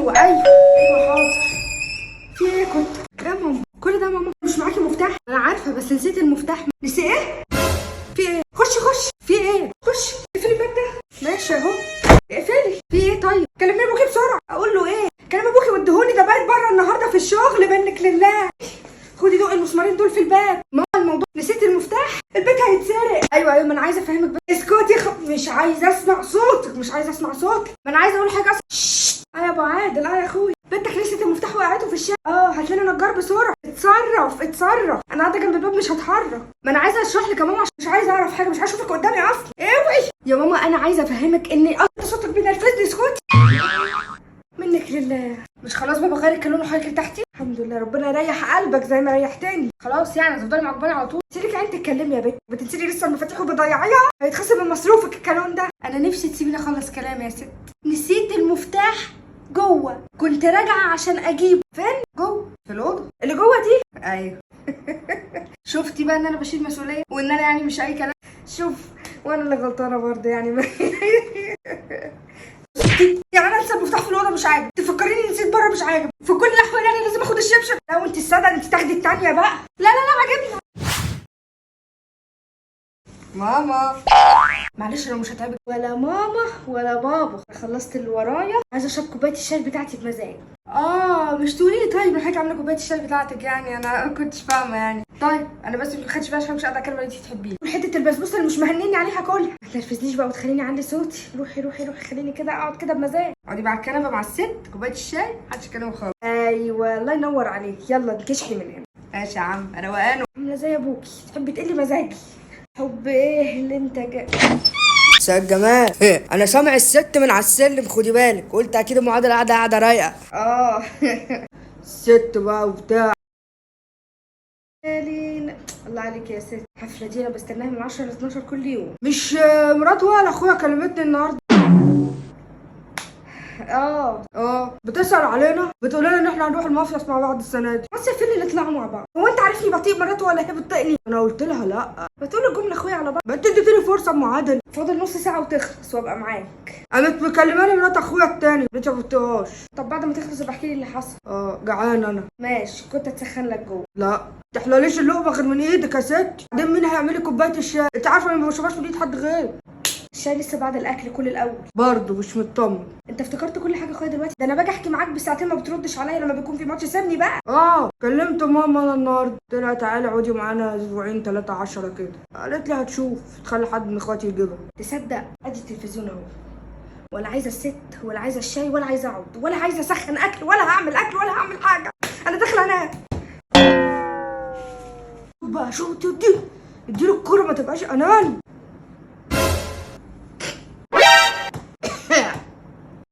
ايوه حاضر. في ايه كنت يا ماما؟ كل ده ماما مش معاكي مفتاح؟ انا عارفه بس نسيت المفتاح. نسي ايه؟ في ايه؟ خش في ايه؟ خش اقفلي الباب ده. ماشي اهو اقفلي. في ايه طيب؟ كلمي ابوكي بسرعه. اقول له ايه؟ كلمي ابوكي واديهوني، ده بايت بره النهارده في الشغل منك لله. خدي دول المسمارين دول في الباب. ماما الموضوع نسيت المفتاح، البيت هيتسرق. ايوه ما انا عايزه افهمك بس. اسكتي مش عايزه اسمع صوتك. ما انا عايزه اقول حاجه يا ابو عادل. يا اخويا بنتك نسيت المفتاح وقعته في الشارع. هات لنا نجار بسرعه. اتصرف انا قاعده جنب الباب مش هتحرك. ما انا عايزه اشرح لك يا ماما عشان مش عايزه اعرف حاجه، مش عايزه اشوفك قدامي اصلا. اوعي يا ماما، انا عايزه افهمك ان صوتك بينرفزني. اسكتي منك لله. مش خلاص بابا غير كلونه حضرتك تحتي؟ الحمد لله، ربنا يريح قلبك زي ما ريحتني. خلاص يعني هتفضلي معجباني على طول؟ سيبك عين تتكلمي يا بنت، بتنسيلي لسه المفاتيح وبتضيعيها، هيتخصم من مصروفك الكالون ده. انا نفسي تسيبيني اخلص كلام يا ست. نسيت المفتاح جوه، كنت راجعه عشان اجيبه. فين؟ جوه في الاوضه اللي جوه دي. ايوه شفتي بقى ان انا بشيل مسؤوليه وان انا يعني مش اي كلام. شوف وانا اللي غلطانه برضه يعني. يعني انا انسى المفتاح في الاوضه مش عاجب، تفكريني نسيت بره مش عاجب، في كل الاحوال يعني لازم اخد الشبشب. لا وانت الساده انت تاخدي الثانيه بقى. لا عاجبني. ماما معلش انا مش هتعبك ولا ماما ولا بابا، خلصت اللي ورايا، عايزه اشرب كوبايه الشاي بتاعتي بمزاج. مش تقولي لي طيب حضرتك عامله كوبايه الشاي بتاعتك؟ يعني انا ما كنتش فاهمه يعني. طيب انا بس ما خدتش بالي عشان مش قادره اكلم اللي انت تحبيه. وحته البسبوسه اللي مش مهنيني عليها كلها. ما تنرفزنيش بقى وتخليني اعلي صوتي. روحي خليني كده اقعد كده بمزاج. اقعدي بقى على الكنبه مع الست، كوبايه الشاي، محدش يتكلم خالص. ايوه الله ينور عليك. يلا انكشحي من هنا. ماشي يا عم روقان. عامله زي ابوكي تحبي تقلي مزاجي. حب ايه اللي انت سيد جمال انا سامع الست من على السلم، خدي بالك. قلت اكيد المعادله قاعده رايقه. الست بقى وبتاع. الله عليك يا ست. الحفله دي انا بستناها من 10 ل 12 كل يوم. مش مرات ولا اخويا كلمتني النهارده؟ بتسأل علينا، بتقول لنا ان احنا هنروح المصيف مع بعض السنه دي. مصيف اللي نطلعوا مع بعض؟ هو انت عارفني بطيء مرات ولا هي بتطيقني؟ انا قلت لها لا. بتقول الجمله اخويا على بعض. ما انت اديتني فرصه ام عادل. فاضل نص ساعه وتخلص وابقى معاك. قامت مكلماني مرات اخويا التاني اللي انت ما قلتهاش. طب بعد ما تخلص ابقى احكي لي اللي حصل. جعان انا. ماشي كنت اتسخن لك جوه. لا تحلاليش اللقمه غير من ايدك يا ست. بعدين مين هيعمل لي كوبايه الشاي؟ انت عارفه انا ما بشربهاش من ايد حد غير. الشاي لسه بعد الاكل كل الاول. برضه مش مطمن. انت افتكرت كل حاجه اخويا دلوقتي؟ ده انا باجي احكي معاك بساعتين ما بتردش عليا لما بيكون في ماتش. سيبني بقى. كلمت ماما انا النهارده، قلت لها تعالي اقعدي معانا اسبوعين 3 10 كده. قالت لي هتشوف تخلي حد من اخواتي يجيبها. تصدق ادي التلفزيون اهو، ولا عايزه الست ولا عايزه الشاي ولا عايزه اقعد ولا عايزه اسخن اكل ولا هعمل اكل ولا هعمل حاجه. انا داخله انام بقى. شو اديله الكوره ما تبقاش اناني.